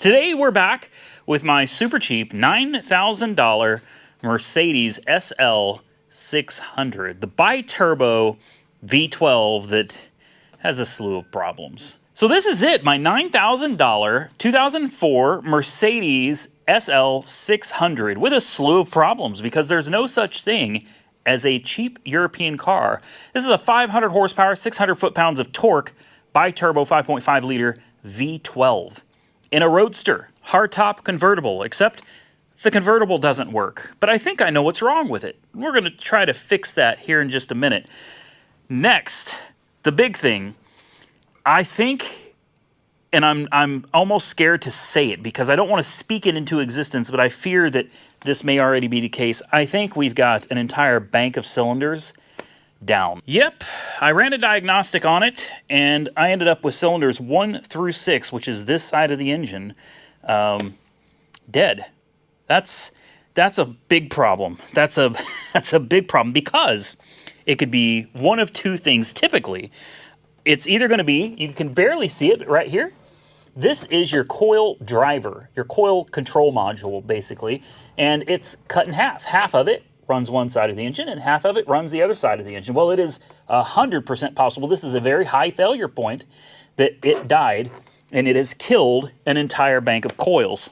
Today we're back with my super cheap $9,000 Mercedes SL600, the bi-turbo V12 that has a slew of problems. So this is it, my $9,000 2004 Mercedes SL600 with a slew of problems because there's no such thing as a cheap European car. This is a 500 horsepower, 600 foot-pounds of torque, bi-turbo 5.5 liter V12 in a roadster, hardtop convertible, except the convertible doesn't work. But I think I know what's wrong with it. We're going to try to fix that here in just a minute. Next, the big thing, I think, and I'm almost scared to say it because I don't want to speak it into existence, but I fear that this may already be the case. I think we've got an entire bank of cylinders down. Yep, I ran a diagnostic on it, and I ended up with cylinders 1 through 6, which is this side of the engine, dead. That's a big problem. That's a big problem because it could be one of two things typically. It's either going to be, you can barely see it right here. This is your coil driver, your coil control module, basically, and it's cut in half. Half of it runs one side of the engine, and half of it runs the other side of the engine. Well, it is 100% possible. This is a very high failure point that it died, and it has killed an entire bank of coils.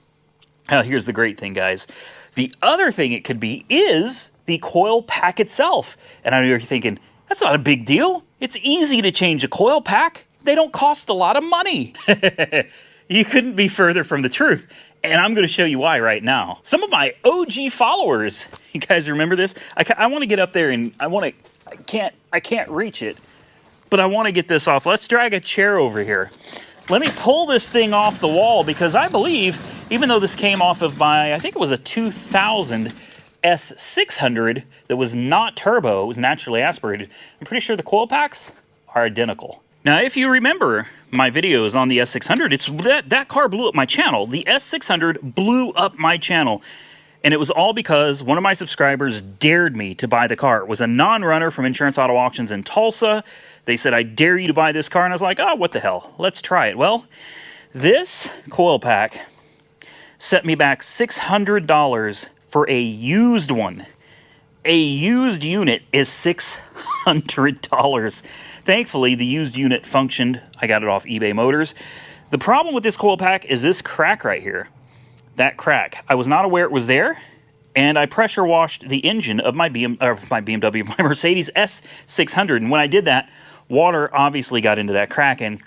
Here's the great thing, guys. The other thing it could be is the coil pack itself. And I know you're thinking, that's not a big deal. It's easy to change a coil pack. They don't cost a lot of money. You couldn't be further from the truth. And I'm going to show you why right now. Some of my OG followers, you guys remember this? I want to get up there and I can't reach it, but I want to get this off. Let's drag a chair over here. Let me pull this thing off the wall because I believe, even though this came off of my, I think it was a 2000 S600 that was not turbo, it was naturally aspirated, I'm pretty sure the coil packs are identical. Now, if you remember my videos on the S600, it's that car blew up my channel. The S600 blew up my channel. And it was all because one of my subscribers dared me to buy the car. It was a non-runner from Insurance Auto Auctions in Tulsa. They said, I dare you to buy this car. And I was like, oh, what the hell? Let's try it. Well, this coil pack set me back $600 for a used one. A used unit is $600. Thankfully, the used unit functioned. I got it off eBay Motors. The problem with this coil pack is this crack right here. That crack. I was not aware it was there, and I pressure washed the engine of my Mercedes S600. And when I did that, water obviously got into that crack and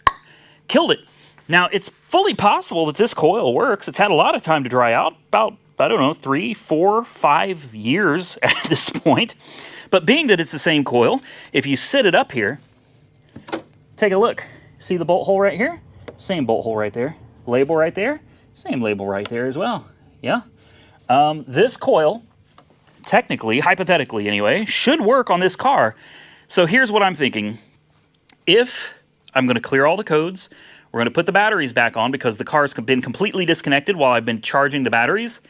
killed it. Now, it's fully possible that this coil works. It's had a lot of time to dry out, about, I don't know, 3, 4, 5 years at this point. But being that it's the same coil, if you sit it up here, take a look. See the bolt hole right here? Same bolt hole right there. Label right there? Same label right there as well. Yeah? This coil, technically, hypothetically anyway, should work on this car. So here's what I'm thinking. If I'm going to clear all the codes, we're going to put the batteries back on because the car's been completely disconnected while I've been charging the batteries.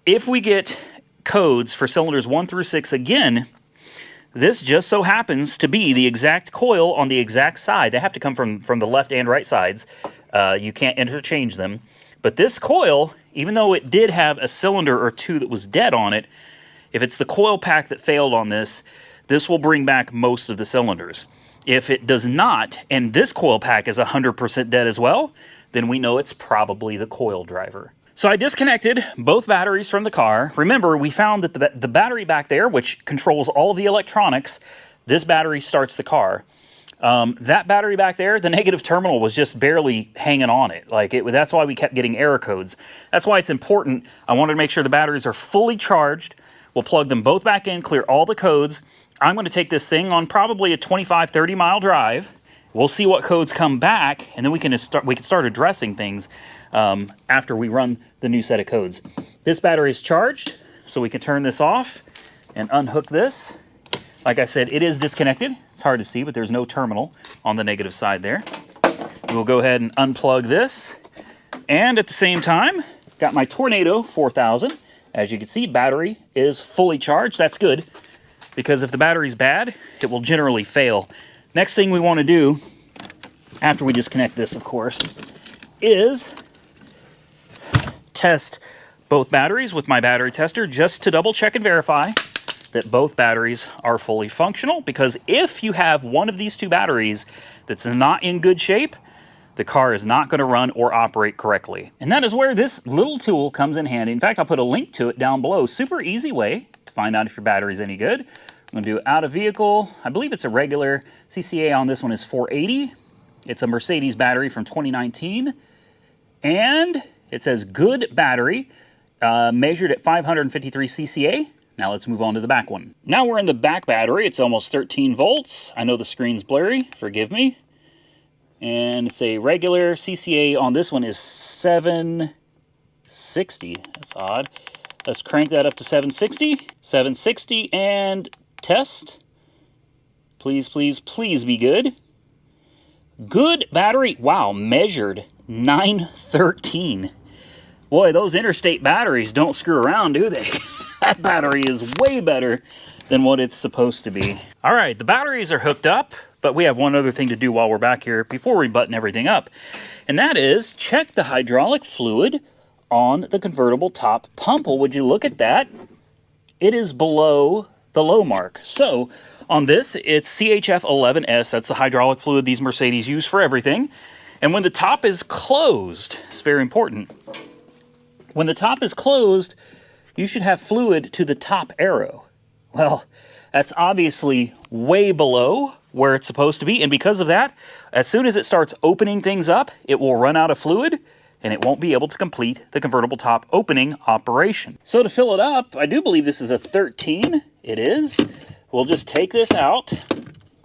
If we get codes for cylinders 1 through 6 again, this just so happens to be the exact coil on the exact side. They have to come from the left and right sides. You can't interchange them. But this coil, even though it did have a cylinder or two that was dead on it, if it's the coil pack that failed on this, this will bring back most of the cylinders. If it does not, and this coil pack is 100% dead as well, then we know it's probably the coil driver. So I disconnected both batteries from the car. Remember, we found that the battery back there, which controls all of the electronics, this battery starts the car. That battery back there, the negative terminal was just barely hanging on it. That's why we kept getting error codes. That's why it's important. I wanted to make sure the batteries are fully charged. We'll plug them both back in, clear all the codes. I'm going to take this thing on probably a 25, 30 mile drive. We'll see what codes come back, and then we can start addressing things after we run the new set of codes. This battery is charged, so we can turn this off and unhook this. Like I said, it is disconnected. It's hard to see, but there's no terminal on the negative side there. We'll go ahead and unplug this. And at the same time, got my Tornado 4000. As you can see, battery is fully charged. That's good, because if the battery's bad, it will generally fail. Next thing we want to do, after we disconnect this, of course, is test both batteries with my battery tester just to double check and verify that both batteries are fully functional, because if you have one of these two batteries that's not in good shape, the car is not going to run or operate correctly. And that is where this little tool comes in handy. In fact, I'll put a link to it down below. Super easy way to find out if your battery's any good. I'm going to do out of vehicle. I believe it's a regular. CCA on this one is 480. It's a Mercedes battery from 2019. And it says good battery, measured at 553 CCA. Now let's move on to the back one. Now we're in the back battery. It's almost 13 volts. I know the screen's blurry, forgive me. And it's a regular. CCA on this one is 760. That's odd. Let's crank that up to 760. 760 and test. Please, please, please be good. Good battery. Wow, measured 913. Boy, those interstate batteries don't screw around, do they? That battery is way better than what it's supposed to be. All right, the batteries are hooked up, but we have one other thing to do while we're back here before we button everything up. And that is check the hydraulic fluid on the convertible top pump. Well, would you look at that? It is below the low mark. So on this, it's CHF11S. That's the hydraulic fluid these Mercedes use for everything. And when the top is closed, it's very important. When the top is closed, you should have fluid to the top arrow. Well, that's obviously way below where it's supposed to be. And because of that, as soon as it starts opening things up, it will run out of fluid and it won't be able to complete the convertible top opening operation. So to fill it up, I do believe this is a 13. It is. We'll just take this out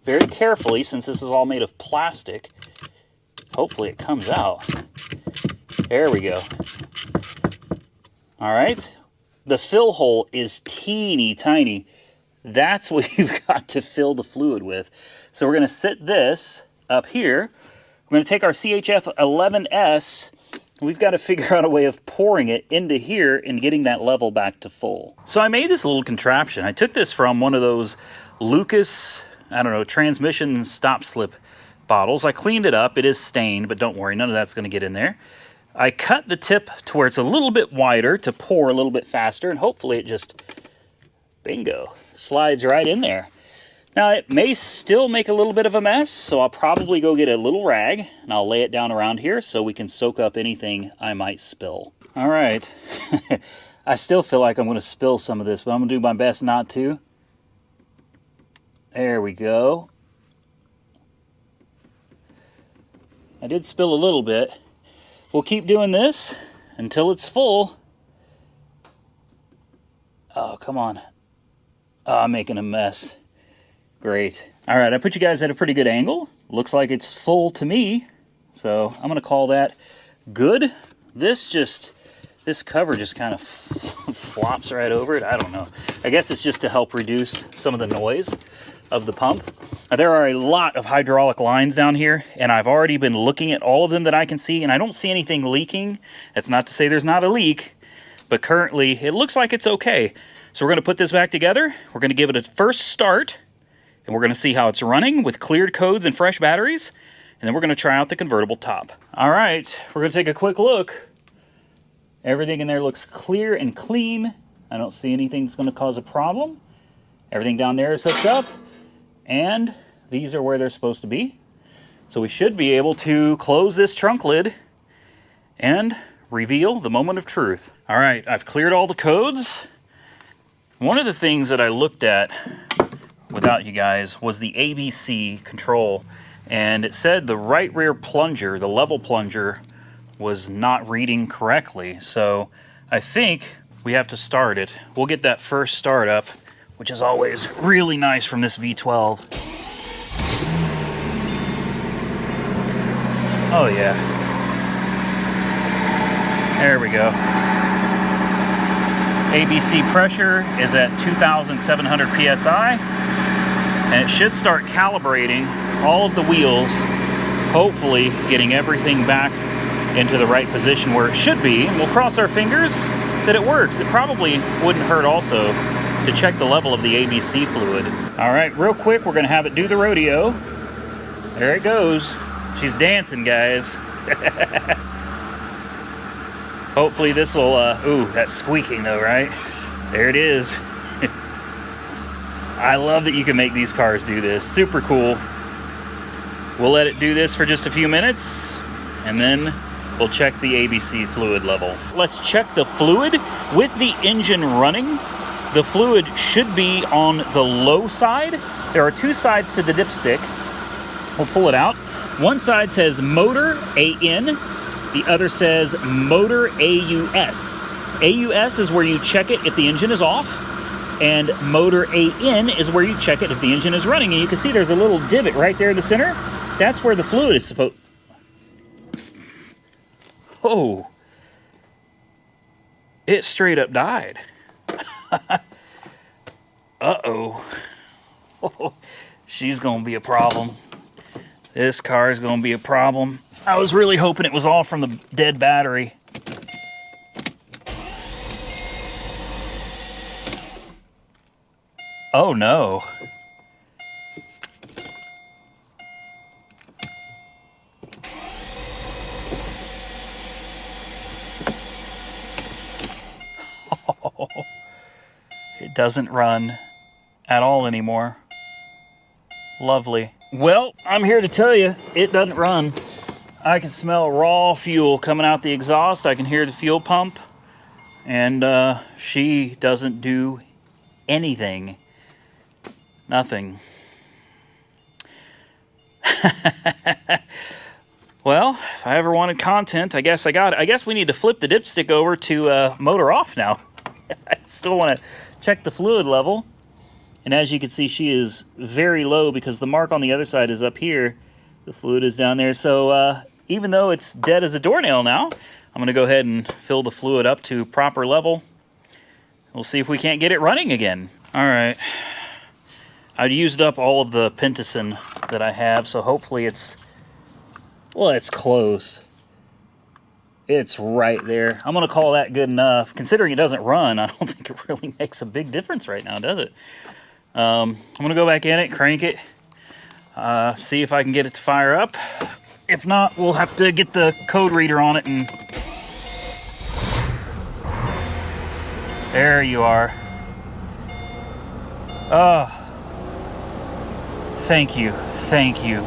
very carefully since this is all made of plastic. Hopefully it comes out. There we go. All right. The fill hole is teeny tiny. That's what you've got to fill the fluid with. So we're going to sit this up here. We're going to take our CHF11S. We've got to figure out a way of pouring it into here and getting that level back to full. So I made this little contraption. I took this from one of those Lucas, I don't know, transmission stop slip bottles. I cleaned it up. It is stained, but don't worry, none of that's going to get in there. I cut the tip to where it's a little bit wider to pour a little bit faster, and hopefully it just, bingo, slides right in there. Now, it may still make a little bit of a mess, so I'll probably go get a little rag, and I'll lay it down around here so we can soak up anything I might spill. All right. I still feel like I'm going to spill some of this, but I'm going to do my best not to. There we go. I did spill a little bit. We'll keep doing this until it's full. Oh, come on. Oh, I'm making a mess. Great. All right, I put you guys at a pretty good angle. Looks like it's full to me. So I'm going to call that good. This cover just kind of flops right over it. I don't know. I guess it's just to help reduce some of the noise of the pump. There are a lot of hydraulic lines down here, and I've already been looking at all of them that I can see, and I don't see anything leaking. That's not to say there's not a leak, but currently it looks like it's okay. So we're going to put this back together. We're going to give it a first start, and we're going to see how it's running with cleared codes and fresh batteries, and then we're going to try out the convertible top. All right, we're going to take a quick look. Everything in there looks clear and clean. I don't see anything that's going to cause a problem. Everything down there is hooked up. And these are where they're supposed to be. So we should be able to close this trunk lid and reveal the moment of truth. All right, I've cleared all the codes. One of the things that I looked at without you guys was the ABC control. And it said the right rear plunger, the level plunger, was not reading correctly. So I think we have to start it. We'll get that first start up, which is always really nice from this V12. Oh yeah. There we go. ABC pressure is at 2,700 PSI, and it should start calibrating all of the wheels, hopefully getting everything back into the right position where it should be. And we'll cross our fingers that it works. It probably wouldn't hurt also to check the level of the ABC fluid. All right, real quick, we're gonna have it do the rodeo. There it goes. She's dancing, guys. Hopefully this will, ooh, that's squeaking though, right? There it is. I love that you can make these cars do this. Super cool. We'll let it do this for just a few minutes, and then we'll check the ABC fluid level. Let's check the fluid. With the engine running, the fluid should be on the low side. There are two sides to the dipstick. We'll pull it out. One side says motor AN, the other says motor AUS. AUS is where you check it if the engine is off, and motor AN is where you check it if the engine is running. And you can see there's a little divot right there in the center. That's where the fluid is supposed... Oh, it straight up died. Uh-oh. Oh, she's gonna be a problem. This car is gonna be a problem. I was really hoping it was all from the dead battery. Oh no. It doesn't run at all anymore. Lovely. Well, I'm here to tell you, it doesn't run. I can smell raw fuel coming out the exhaust. I can hear the fuel pump. And she doesn't do anything. Nothing. Well, if I ever wanted content, I guess I got it. I guess we need to flip the dipstick over to motor off now. I still want to check the fluid level. And as you can see, she is very low because the mark on the other side is up here. The fluid is down there. So even though it's dead as a doornail now, I'm going to go ahead and fill the fluid up to proper level. We'll see if we can't get it running again. All right. I used up all of the Pentacin that I have, so hopefully it's... Well, it's close. It's right there. I'm going to call that good enough. Considering it doesn't run, I don't think it really makes a big difference right now, does it? I'm going to go back in it, crank it, see if I can get it to fire up. If not, we'll have to get the code reader on it and... There you are. Oh. Thank you, thank you,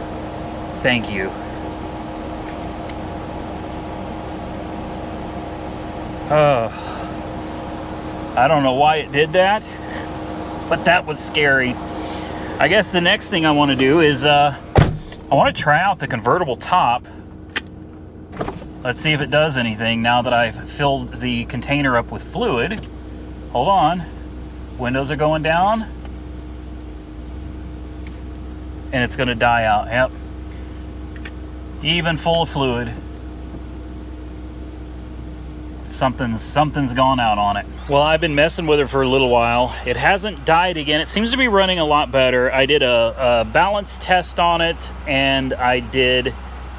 thank you. I don't know why it did that, but that was scary. I guess the next thing I want to do is I want to try out the convertible top. Let's see if it does anything now that I've filled the container up with fluid. Hold on. Windows are going down. And it's going to die out. Yep. Even full of fluid. Something's gone out on it. Well, I've been messing with it for a little while. It hasn't died again. It seems to be running a lot better. I did a balance test on it, and I did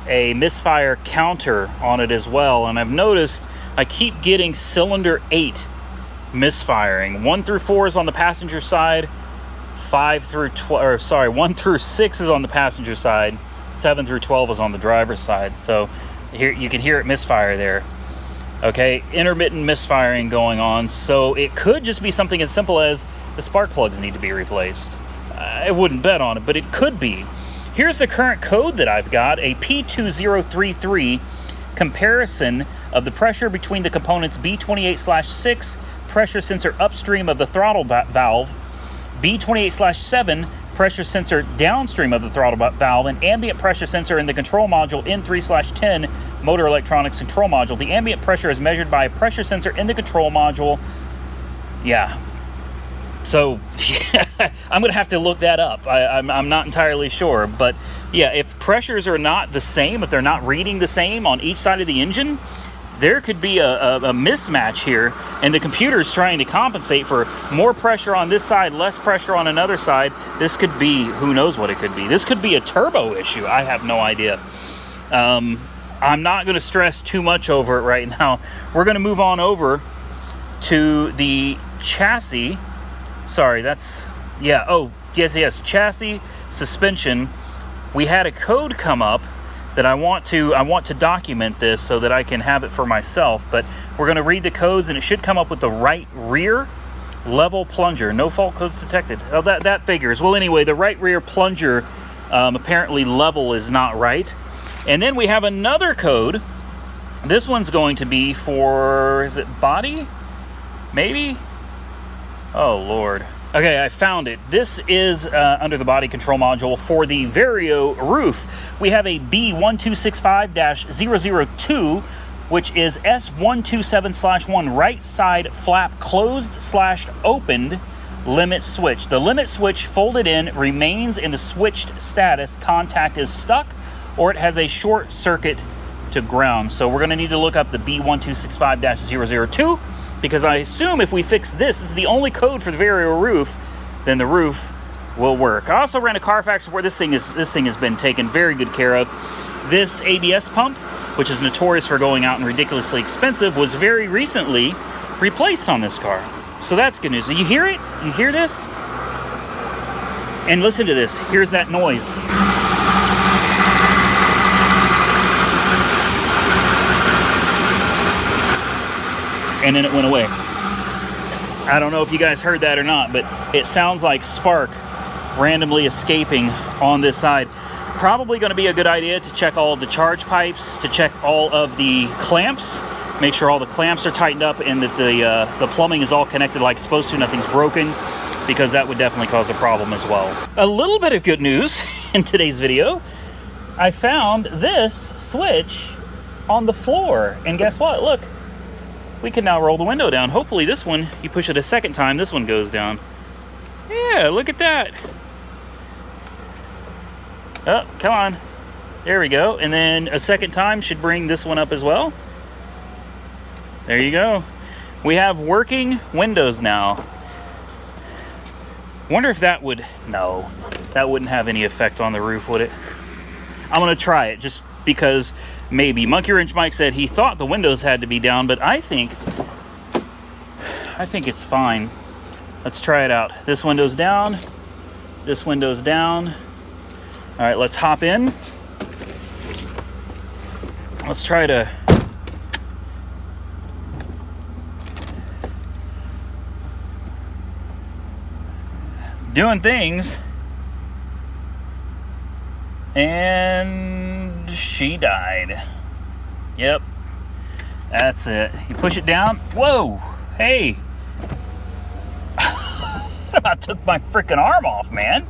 a misfire counter on it as well. And I've noticed I keep getting cylinder 8 misfiring. 1 through 4 is on the passenger side. 1 through 6 is on the passenger side. 7 through 12 is on the driver's side. So here you can hear it misfire there. Okay, intermittent misfiring going on. So it could just be something as simple as the spark plugs need to be replaced. I wouldn't bet on it, but it could be. Here's the current code that I've got, a P2033 comparison of the pressure between the components B28/6 pressure sensor upstream of the throttle valve, B28/7 pressure sensor downstream of the throttle valve, and ambient pressure sensor in the control module N3/10 motor electronics control module. The ambient pressure is measured by a pressure sensor in the control module. Yeah. So I'm going to have to look that up. I'm not entirely sure. But yeah, if pressures are not the same, if they're not reading the same on each side of the engine, there could be a mismatch here, and the computer is trying to compensate for more pressure on this side, less pressure on another side. This could be, who knows what it could be. This could be a turbo issue. I have no idea. I'm not going to stress too much over it right now. We're going to move on over to the chassis. Sorry, that's, yeah, oh, yes, chassis, suspension. We had a code come up that I want to document this so that I can have it for myself. But we're going to read the codes, and it should come up with the right rear level plunger. No fault codes detected. Oh, that figures. Well, anyway, the right rear plunger apparently level is not right. And then we have another code. This one's going to be for, is it body? Maybe? Oh, Lord. Okay, I found it. This is under the body control module for the Vario roof. We have a B1265-002, which is S127/1 right side flap closed/opened limit switch. The limit switch folded in remains in the switched status. Contact is stuck, or it has a short circuit to ground. So we're going to need to look up the B1265-002, because I assume if we fix this is the only code for the Vario roof, then the roof will work. I also ran a Carfax report. This thing has been taken very good care of. This ABS pump, which is notorious for going out and ridiculously expensive, was very recently replaced on this car. So that's good news. You hear it? You hear this? And listen to this. Here's that noise. And then it went away. I don't know if you guys heard that or not, but it sounds like spark randomly escaping on this side. Probably going to be a good idea to check all of the charge pipes, to check all of the clamps, make sure all the clamps are tightened up and that the plumbing is all connected like it's supposed to, nothing's broken, because that would definitely cause a problem as well. A little bit of good news in today's video. I found this switch on the floor, and guess what? Look. We can now roll the window down. Hopefully this one, you push it a second time, this one goes down. Yeah, look at that. Oh, come on. There we go. And then a second time should bring this one up as well. There you go. We have working windows now. Wonder if that would, no, that wouldn't have any effect on the roof, would it? I'm gonna try it just because maybe. Monkey Wrench Mike said he thought the windows had to be down, but I think it's fine. Let's try it out. This window's down. This window's down. All right, let's hop in. Let's try to it's doing things. And she died. Yep, that's it. You push it down. Whoa, hey. I took my freaking arm off, man.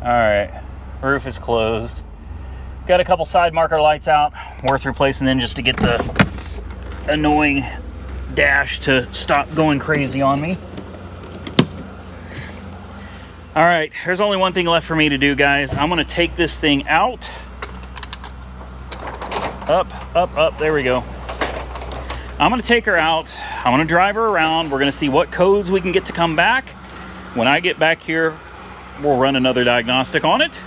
All right, roof is closed. Got a couple side marker lights out, worth replacing then just to get the annoying dash to stop going crazy on me. All right, there's only one thing left for me to do, guys. I'm gonna take this thing out. Up, there we go. I'm gonna take her out. I'm gonna drive her around. We're gonna see what codes we can get to come back. When I get back here, we'll run another diagnostic on it,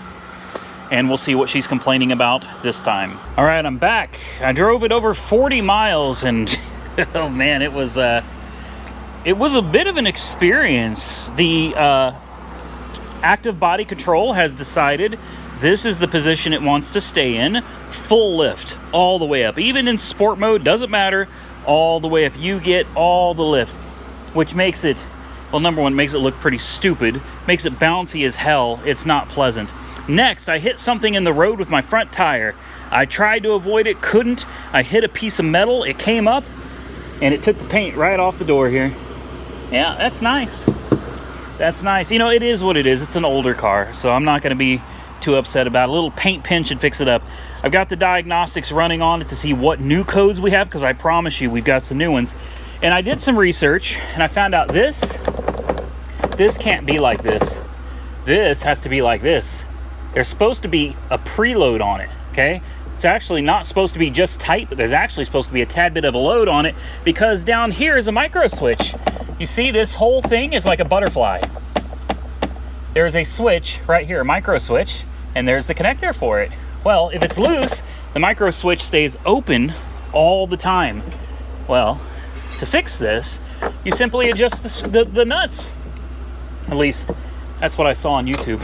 and we'll see what she's complaining about this time. All right, I'm back. I drove it over 40 miles, and oh man, it was a bit of an experience. The active body control has decided this is the position it wants to stay in. Full lift all the way up. Even in sport mode, doesn't matter, all the way up. You get all the lift, which makes it, well, number one, makes it look pretty stupid, makes it bouncy as hell. It's not pleasant. Next, I hit something in the road with my front tire. I tried to avoid it, couldn't. I hit a piece of metal, it came up, and it took the paint right off the door here. Yeah, that's nice. That's nice. You know, it is what it is. It's an older car, so I'm not going to be too upset about it. A little paint pen should fix it up. I've got the diagnostics running on it to see what new codes we have, because I promise you we've got some new ones. And I did some research, and I found out this can't be like this. This has to be like this. There's supposed to be a preload on it, okay? It's actually not supposed to be just tight, but there's actually supposed to be a tad bit of a load on it, because down here is a micro switch. You see, this whole thing is like a butterfly. There's a switch right here, a micro switch, and there's the connector for it. Well, if it's loose, the micro switch stays open all the time. Well, to fix this, you simply adjust the nuts. At least, that's what I saw on YouTube.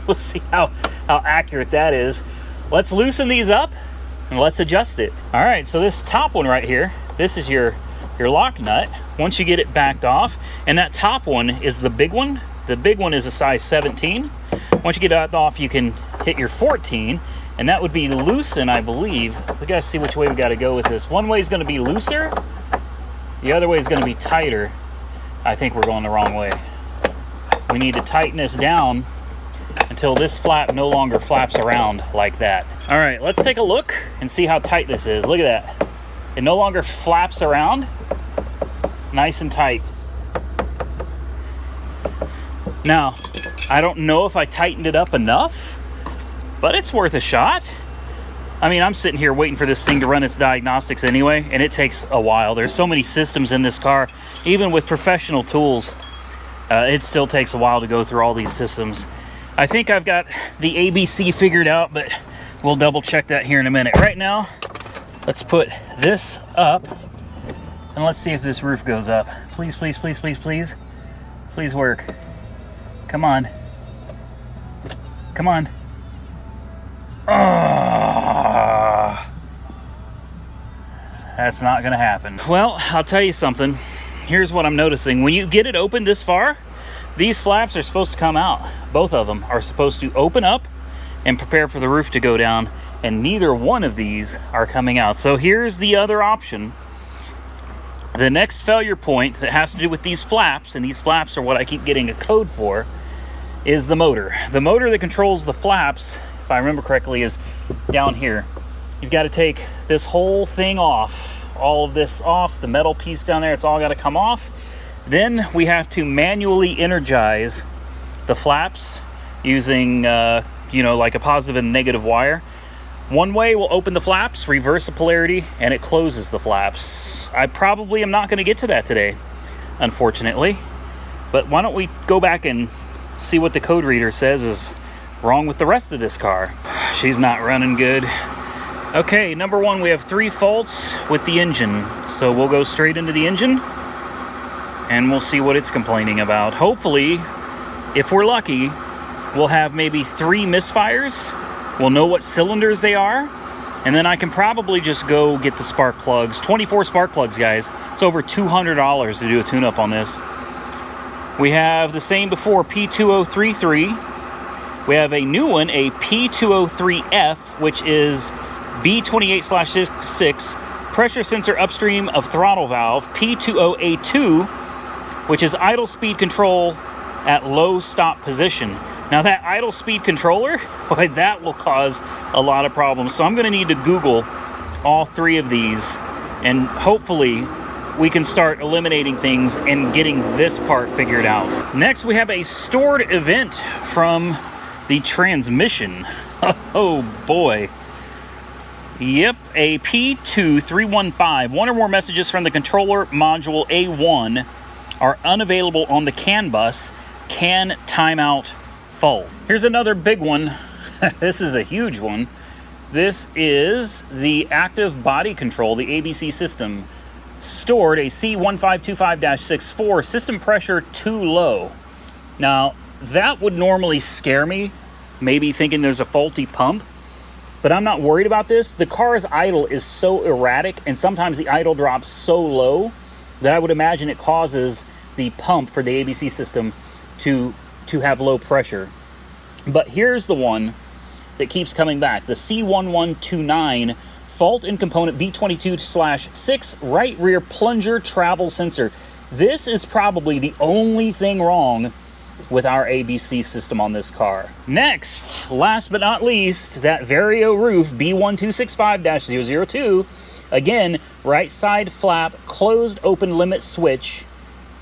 We'll see how accurate that is. let's loosen these up and let's adjust it. All right, so this top one right here, this is your lock nut. Once you get it backed off, and that top one is the big one. The big one is a size 17. Once you get that off, you can hit your 14, and that would be loosen, I believe. We gotta see which way we gotta go with this. One way is gonna be looser, the other way is gonna be tighter. I think we're going the wrong way. We need to tighten this down until this flap no longer flaps around like that. All right, let's take a look and see how tight this is. Look at that. It no longer flaps around. Nice and tight. Now, I don't know if I tightened it up enough, but it's worth a shot. I mean, I'm sitting here waiting for this thing to run its diagnostics anyway, and it takes a while. There's so many systems in this car, even with professional tools. It still takes a while to go through all these systems. I think I've got the ABC figured out, but we'll double check that here in a minute. Right now, let's put this up, and let's see if this roof goes up. Please, please, please, please, please. Please work. Come on. Come on. That's not gonna happen. Well, I'll tell you something. Here's what I'm noticing. When you get it open this far, these flaps are supposed to come out. Both of them are supposed to open up and prepare for the roof to go down, and neither one of these are coming out. So here's the other option. The next failure point that has to do with these flaps, and these flaps are what I keep getting a code for, is the motor. The motor that controls the flaps, if I remember correctly, is down here. You've got to take this whole thing off, all of this off, the metal piece down there, it's all got to come off. Then we have to manually energize the flaps using, you know, like a positive and negative wire. One way will open the flaps, reverse the polarity, and it closes the flaps. I probably am not going to get to that today, unfortunately. But why don't we go back and see what the code reader says is wrong with the rest of this car. She's not running good. Okay, number one, we have 3 faults with the engine. So we'll go straight into the engine and we'll see what it's complaining about. Hopefully, if we're lucky, we'll have maybe 3 misfires. We'll know what cylinders they are, and then I can probably just go get the spark plugs. 24 spark plugs, guys. It's over $200 to do a tune-up on this. We have the same before, P2033. We have a new one, a P203F, which is B28/6, pressure sensor upstream of throttle valve. P20A2, which is idle speed control at low stop position. Now that idle speed controller, boy, that will cause a lot of problems. So I'm going to need to Google all 3 of these, and hopefully we can start eliminating things and getting this part figured out. Next, we have a stored event from the transmission. Oh boy. Yep, a P2315. One or more messages from the controller module A1 are unavailable on the CAN bus. CAN timeout fault. Here's another big one. This is a huge one. This is the active body control, the ABC system. Stored a C1525-64, system pressure too low. Now, that would normally scare me, maybe thinking there's a faulty pump, but I'm not worried about this. The car's idle is so erratic, and sometimes the idle drops so low that I would imagine it causes the pump for the ABC system to have low pressure. But here's the one that keeps coming back, the C1129, fault in component B22/6 right rear plunger travel sensor. This is probably the only thing wrong with our ABC system on this car. Next, last but not least, that Vario roof B1265-002. Again, right side flap, closed open limit switch,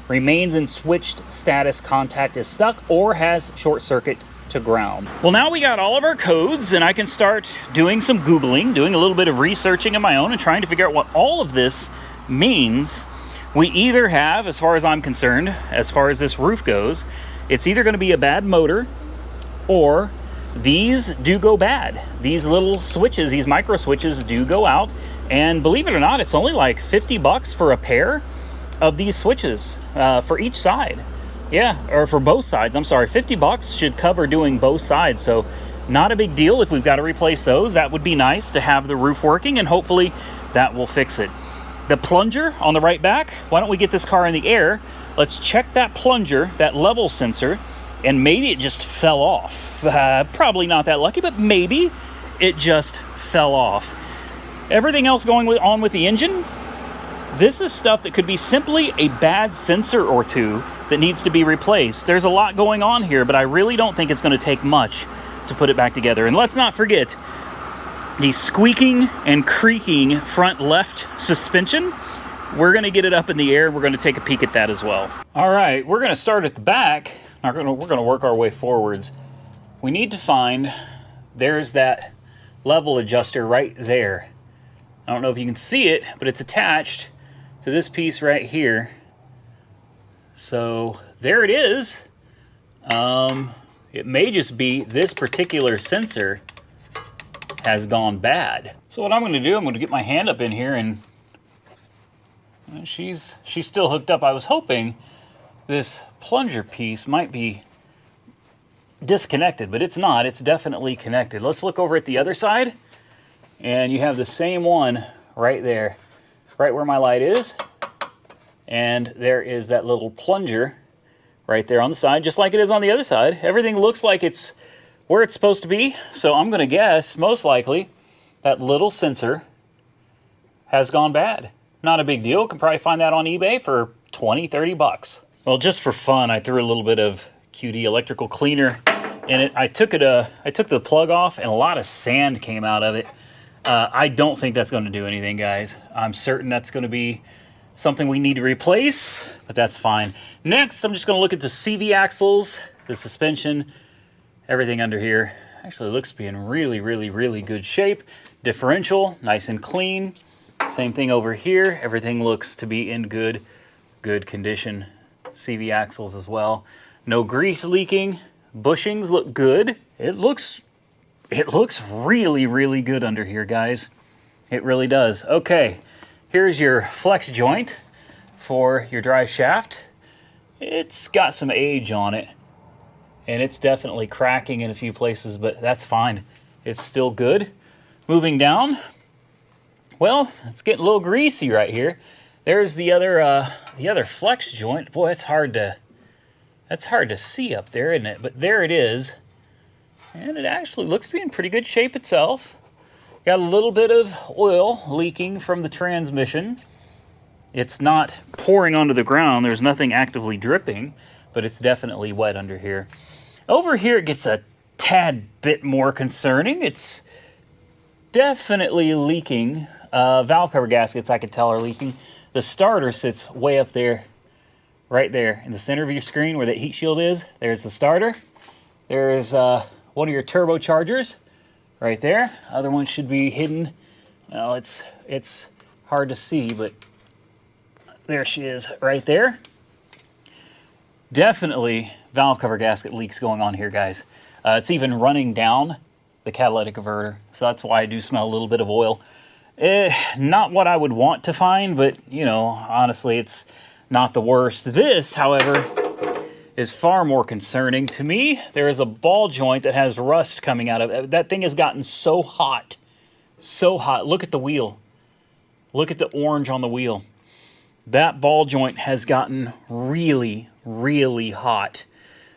remains in switched status, contact is stuck or has short circuit to ground. Well, now we got all of our codes, and I can start doing some Googling, doing a little bit of researching of my own and trying to figure out what all of this means. We either have, as far as I'm concerned, as far as this roof goes, it's either going to be a bad motor or these do go bad. These little switches, these micro switches do go out, and believe it or not, it's only like 50 bucks for a pair of these switches for each side. Yeah, or for both sides, I'm sorry. 50 bucks should cover doing both sides. So Not a big deal if we've got to replace those. That would be nice to have the roof working, and hopefully that will fix it. The plunger on the right back, why don't we get this car in the air? Let's check that plunger, that level sensor, and maybe it just fell off. Probably not that lucky, but maybe it just fell off. Everything else going on with the engine, this is stuff that could be simply a bad sensor or two that needs to be replaced. There's a lot going on here, but I really don't think it's going to take much to put it back together. And let's not forget the squeaking and creaking front left suspension. We're going to get it up in the air. We're going to take a peek at that as well. All right, we're going to start at the back. We're going to work our way forwards. We need to find, there's that level adjuster right there. I don't know if you can see it, but it's attached to this piece right here. So there it is. It may just be this particular sensor has gone bad. So what I'm going to do, I'm going to get my hand up in here, and she's still hooked up. I was hoping this plunger piece might be disconnected, but it's not. It's definitely connected. Let's look over at the other side, and you have the same one right there, right where my light is, and there is that little plunger right there on the side, just like it is on the other side. Everything looks like it's where it's supposed to be, so I'm going to guess most likely that little sensor has gone bad. Not a big deal. Can probably find that on eBay for 20, 30 bucks. Well, just for fun, I threw a little bit of QD electrical cleaner in it. I took the plug off, and a lot of sand came out of it. I don't think that's going to do anything, guys. I'm certain that's going to be something we need to replace, but that's fine. Next, I'm just going to look at the CV axles, the suspension, everything under here. Actually looks to be in really, really, really good shape. Differential, nice and clean. Same thing over here. Everything looks to be in good condition. CV axles as well. No grease leaking. Bushings look good. It looks really, really good under here, guys. It really does. Okay, here's your flex joint for your drive shaft. It's got some age on it, and it's definitely cracking in a few places, but that's fine. It's still good. Moving down, well, it's getting a little greasy right here. There's the other flex joint. Boy, that's hard to see up there, isn't it? But there it is. And it actually looks to be in pretty good shape itself. Got a little bit of oil leaking from the transmission. It's not pouring onto the ground. There's nothing actively dripping, but it's definitely wet under here. Over here it gets a tad bit more concerning. It's definitely leaking. Valve cover gaskets, I could tell, are leaking. The starter sits way up there, right there in the center of your screen where that heat shield is. There's the starter. There's one of your turbochargers right there. Other one should be hidden. Well, it's hard to see, but there she is right there. Definitely valve cover gasket leaks going on here, guys. It's even running down the catalytic converter, so that's why I do smell a little bit of oil. Not what I would want to find, but, you know, honestly, it's not the worst. This, however, is far more concerning to me. There is a ball joint that has rust coming out of it. That thing has gotten so hot. So hot. Look at the wheel. Look at the orange on the wheel. That ball joint has gotten really, really hot.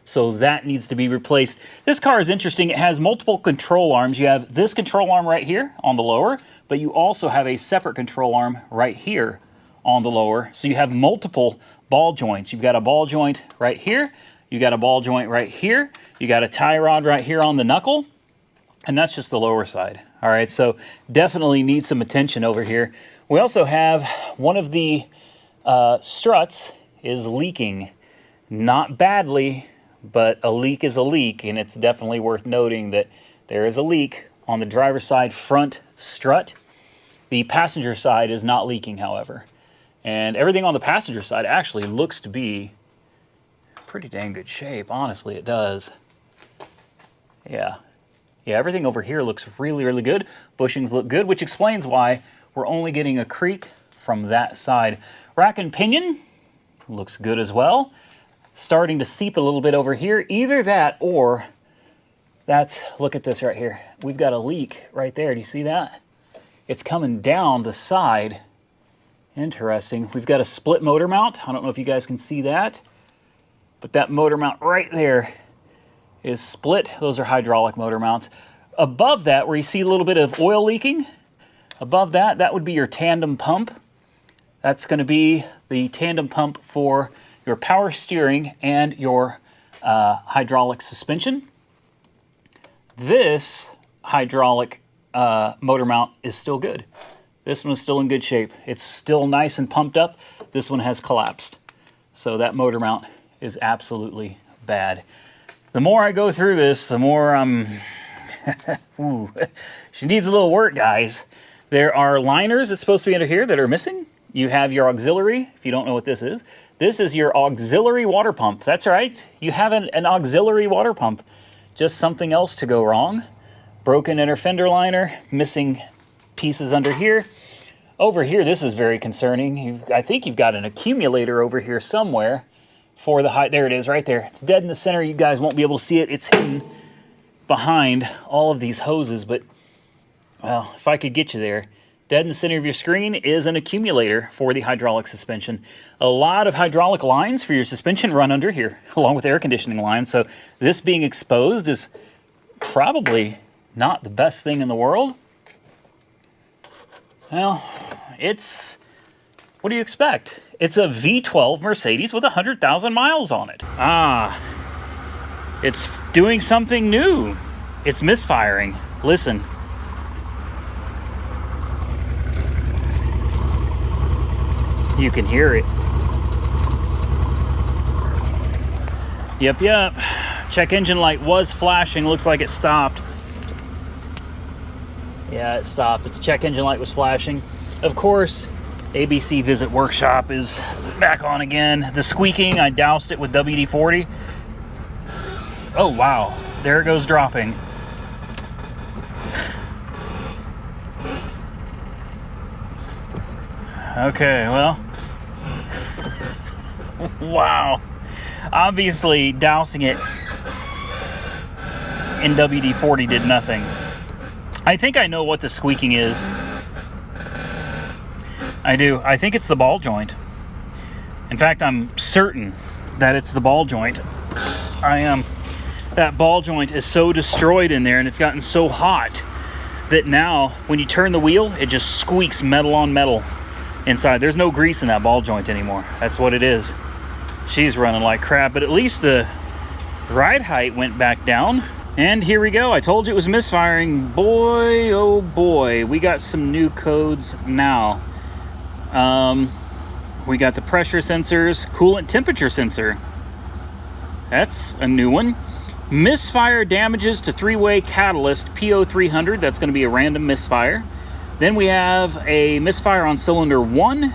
So that needs to be replaced. This car is interesting. It has multiple control arms. You have this control arm right here on the lower, but you also have a separate control arm right here on the lower. So you have multiple ball joints. You've got a ball joint right here. You got a ball joint right here. You got a tie rod right here on the knuckle. And that's just the lower side. All right, so definitely need some attention over here. We also have one of the struts is leaking. Not badly, but a leak is a leak, and it's definitely worth noting that there is a leak on the driver's side front strut. The passenger side is not leaking, however. And everything on the passenger side actually looks to be pretty dang good shape. Honestly, it does. Yeah, everything over here looks really, really good. Bushings look good, which explains why we're only getting a creak from that side. Rack and pinion looks good as well. Starting to seep a little bit over here. Either that or Look at this right here. We've got a leak right there. Do you see that? It's coming down the side. Interesting. We've got a split motor mount. I don't know if you guys can see that, but that motor mount right there is split. Those are hydraulic motor mounts. Above that, where you see a little bit of oil leaking, above that, that would be your tandem pump. That's going to be the tandem pump for your power steering and your hydraulic suspension. This hydraulic motor mount is still good. This one's still in good shape. It's still nice and pumped up. This one has collapsed. So that motor mount is absolutely bad. The more I go through this, the more I'm... Ooh, she needs a little work, guys. There are liners that's supposed to be under here that are missing. You have your auxiliary, if you don't know what this is. This is your auxiliary water pump. That's right. You have an auxiliary water pump. Just something else to go wrong. Broken inner fender liner, missing pieces under here. Over here, this is very concerning. I think you've got an accumulator over here somewhere for the height. There it is, right there. It's dead in the center. You guys won't be able to see it. It's hidden behind all of these hoses, but, well, if I could get you there. Dead in the center of your screen is an accumulator for the hydraulic suspension. A lot of hydraulic lines for your suspension run under here, along with air conditioning lines. So this being exposed is probably not the best thing in the world. Well, it's, what do you expect? It's a V12 Mercedes with 100,000 miles on it. Ah, it's doing something new. It's misfiring. Listen. You can hear it. Yep. Check engine light was flashing. Looks like it stopped. Yeah, it stopped. Its check engine light was flashing. Of course, ABC Visit Workshop is back on again. The squeaking, I doused it with WD-40. Oh, wow. There it goes dropping. Okay, well. Wow. Obviously, dousing it in WD-40 did nothing. I think I know what the squeaking is. I do. I think it's the ball joint. In fact, I'm certain that it's the ball joint. I am. That ball joint is so destroyed in there, and it's gotten so hot that now, when you turn the wheel, it just squeaks metal on metal inside. There's no grease in that ball joint anymore. That's what it is. She's running like crap, but at least the ride height went back down. And here we go. I told you it was misfiring. Boy, oh boy, we got some new codes now. We got the pressure sensors, coolant temperature sensor. That's a new one. Misfire damages to three-way catalyst PO300. That's going to be a random misfire. Then we have a misfire on cylinder 1,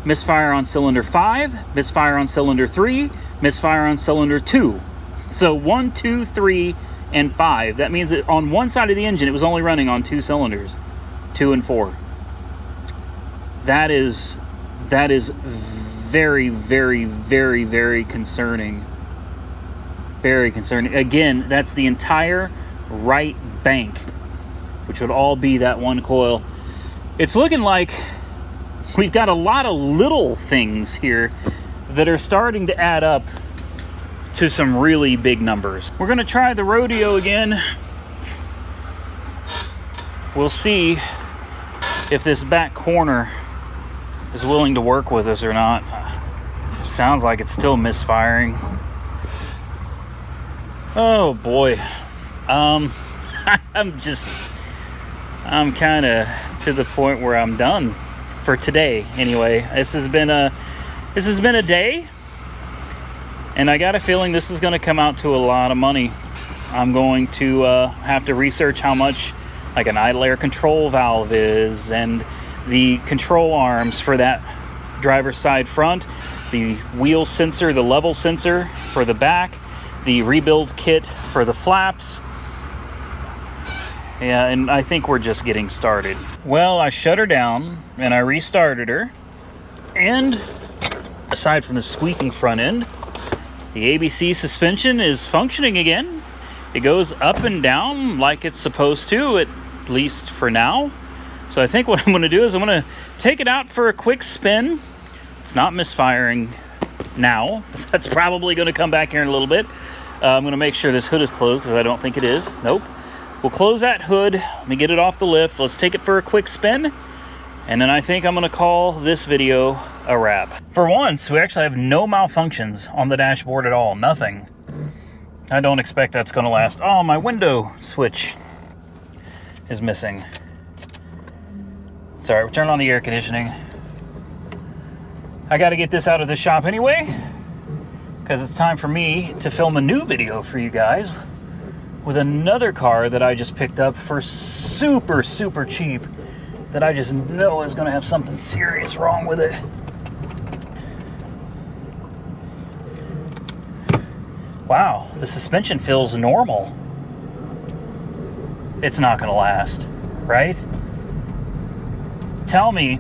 misfire on cylinder 5, misfire on cylinder 3, misfire on cylinder 2. So 1, 2, 3, and 5. That means that on one side of the engine, it was only running on 2 cylinders, 2 and 4. That is very, very, very, very concerning. Very concerning. Again, that's the entire right bank, which would all be that one coil. It's looking like we've got a lot of little things here that are starting to add up to some really big numbers. We're gonna try the rodeo again. We'll see if this back corner is willing to work with us or not. Sounds like it's still misfiring. Oh boy. I'm kind of to the point where I'm done for today anyway. This has been a day, and I got a feeling this is going to come out to a lot of money. I'm going to have to research how much like an idle air control valve is, and the control arms for that driver's side front, the wheel sensor, the level sensor for the back, the rebuild kit for the flaps. Yeah, and I think we're just getting started. Well, I shut her down and I restarted her, and aside from the squeaking front end, the ABC suspension is functioning again. It goes up and down like it's supposed to, at least for now. So I think what I'm going to do is I'm going to take it out for a quick spin. It's not misfiring now, but that's probably going to come back here in a little bit. I'm going to make sure this hood is closed because I don't think it is. Nope. We'll close that hood. Let me get it off the lift. Let's take it for a quick spin. And then I think I'm going to call this video a wrap. For once, we actually have no malfunctions on the dashboard at all. Nothing. I don't expect that's going to last. Oh, my window switch is missing. It's all right. We're turning on the air conditioning. I got to get this out of the shop anyway, because it's time for me to film a new video for you guys with another car that I just picked up for super, super cheap, that I just know is going to have something serious wrong with it. Wow, the suspension feels normal. It's not going to last, right? Tell me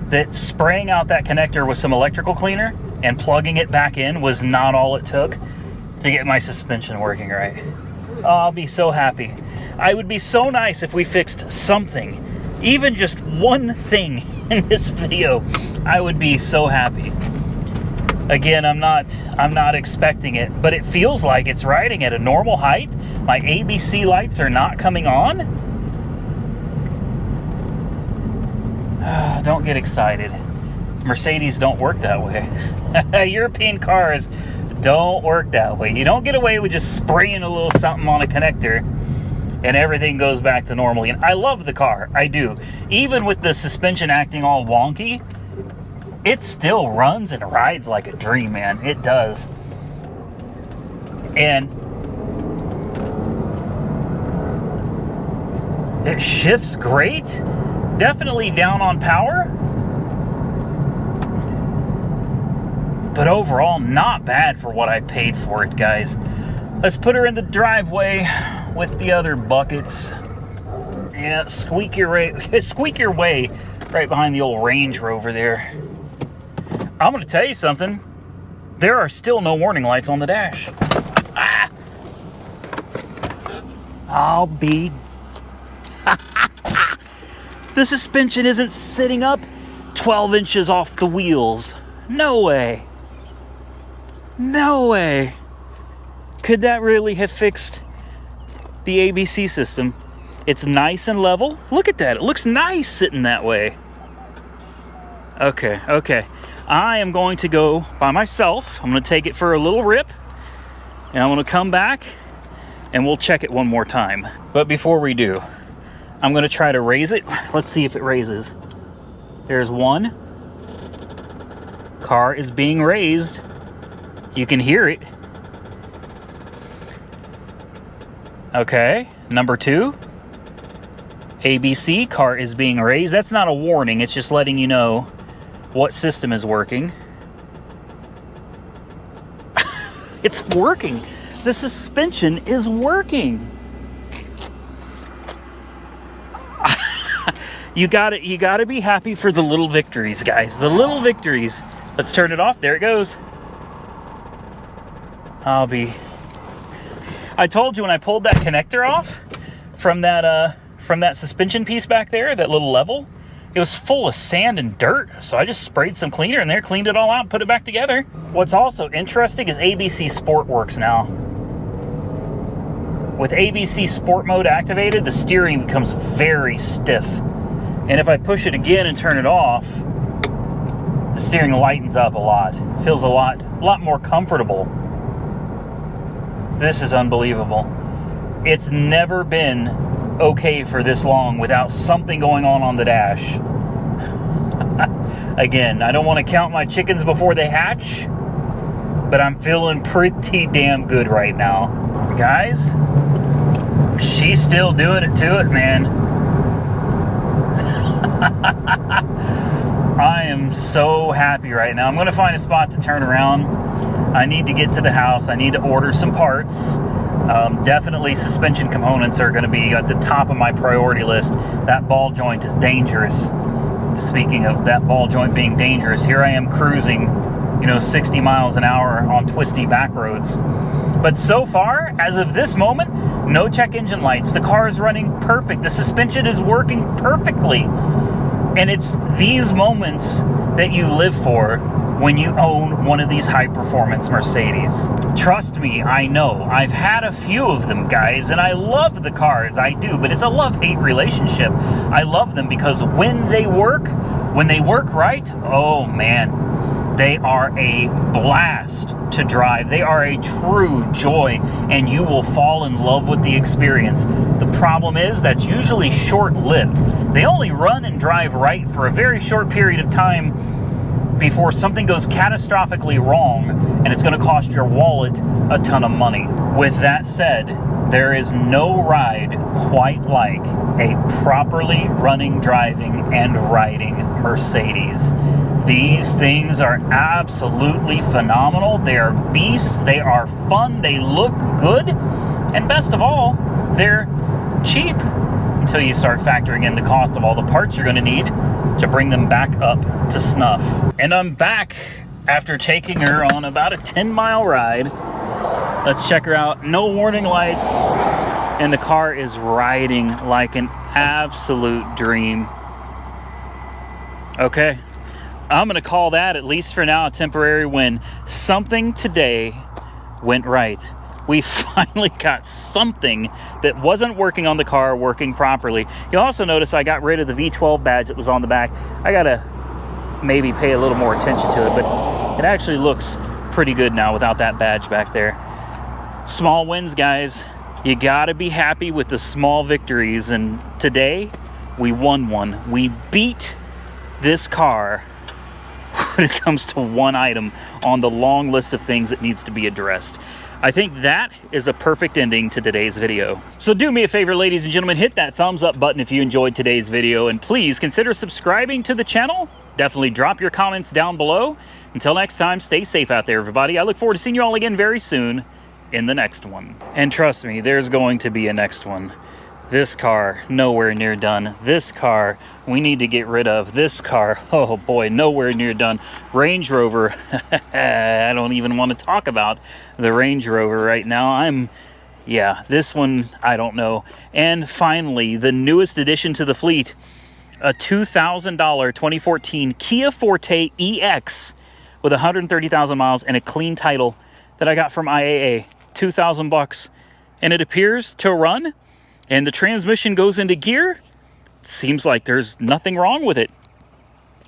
that spraying out that connector with some electrical cleaner and plugging it back in was not all it took to get my suspension working right. Oh, I'll be so happy. I would be so nice if we fixed something, even just one thing in this video. I would be so happy. Again, I'm not expecting it, but it feels like it's riding at a normal height. My ABC lights are not coming on. Don't get excited. Mercedes don't work that way. European cars don't work that way. You don't get away with just spraying a little something on a connector and everything goes back to normal. And I love the car, I do. Even with the suspension acting all wonky, it still runs and rides like a dream, man. It does. And it shifts great. Definitely down on power. But overall, not bad for what I paid for it, guys. Let's put her in the driveway with the other buckets. Yeah, squeak your way right behind the old Range Rover there. I'm going to tell you something. There are still no warning lights on the dash. Ah! I'll be... The suspension isn't sitting up 12 inches off the wheels. No way. No way. Could that really have fixed the ABC system? It's nice and level. Look at that. It looks nice sitting that way. Okay. I am going to go by myself. I'm going to take it for a little rip. And I'm going to come back and we'll check it one more time. But before we do, I'm going to try to raise it. Let's see if it raises. There's one. Car is being raised. You can hear it. Okay, number 2. ABC, car is being raised. That's not a warning. It's just letting you know what system is working. It's working. The suspension is working. You gotta be happy for the little victories, guys. The little victories. Let's turn it off. There it goes. I told you when I pulled that connector off from that suspension piece back there, that little level, it was full of sand and dirt. So I just sprayed some cleaner in there, cleaned it all out, and put it back together. What's also interesting is ABC Sport works now. With ABC Sport mode activated, the steering becomes very stiff. And if I push it again and turn it off, the steering lightens up a lot. Feels a lot more comfortable. This is unbelievable. It's never been okay for this long without something going on the dash. Again, I don't want to count my chickens before they hatch, but I'm feeling pretty damn good right now. Guys, she's still doing it to it, man. I am so happy right now. I'm going to find a spot to turn around. I need to get to the house. I need to order some parts. Definitely suspension components are going to be at the top of my priority list. That ball joint is dangerous. Speaking of that ball joint being dangerous, here I am cruising you know, 60 miles an hour on twisty back roads. But so far, as of this moment, no check engine lights. The car is running perfect. The suspension is working perfectly. And it's these moments that you live for when you own one of these high-performance Mercedes. Trust me, I know. I've had a few of them, guys, and I love the cars. I do, but it's a love-hate relationship. I love them because when they work right, oh man, they are a blast to drive. They are a true joy, and you will fall in love with the experience. The problem is that's usually short-lived. They only run and drive right for a very short period of time before something goes catastrophically wrong, and it's going to cost your wallet a ton of money. With that said, there is no ride quite like a properly running, driving, and riding Mercedes. These things are absolutely phenomenal. They are beasts. They are fun. They look good. And best of all, they're cheap until you start factoring in the cost of all the parts you're going to need to bring them back up to snuff. And I'm back after taking her on about a 10-mile ride. Let's check her out. No warning lights. And the car is riding like an absolute dream. Okay. I'm going to call that, at least for now, a temporary win. Something today went right. We finally got something that wasn't working on the car working properly. You'll also notice I got rid of the V12 badge that was on the back. I got to maybe pay a little more attention to it, but it actually looks pretty good now without that badge back there. Small wins, guys. You got to be happy with the small victories, and today we won one. We beat this car when it comes to one item on the long list of things that needs to be addressed. I think that is a perfect ending to today's video. So do me a favor, ladies and gentlemen, hit that thumbs up button if you enjoyed today's video, and please consider subscribing to the channel. Definitely drop your comments down below. Until next time, stay safe out there, everybody. I look forward to seeing you all again very soon in the next one. And trust me, there's going to be a next one. This car, nowhere near done. This car, we need to get rid of. This car, oh boy, nowhere near done. Range Rover, I don't even want to talk about the Range Rover right now. Yeah, this one, I don't know. And finally, the newest addition to the fleet, a $2,000 2014 Kia Forte EX with 130,000 miles and a clean title that I got from IAA. 2,000 bucks. And it appears to run, and the transmission goes into gear. Seems like there's nothing wrong with it.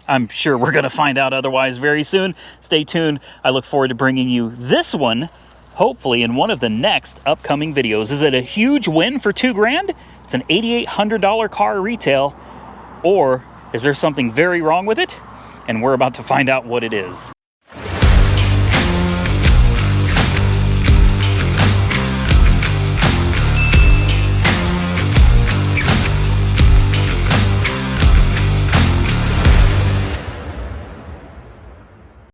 I'm sure we're going to find out otherwise very soon. Stay tuned. I look forward to bringing you this one, hopefully in one of the next upcoming videos. Is it a huge win for $2 grand? It's an $8,800 car retail. Or is there something very wrong with it? And we're about to find out what it is.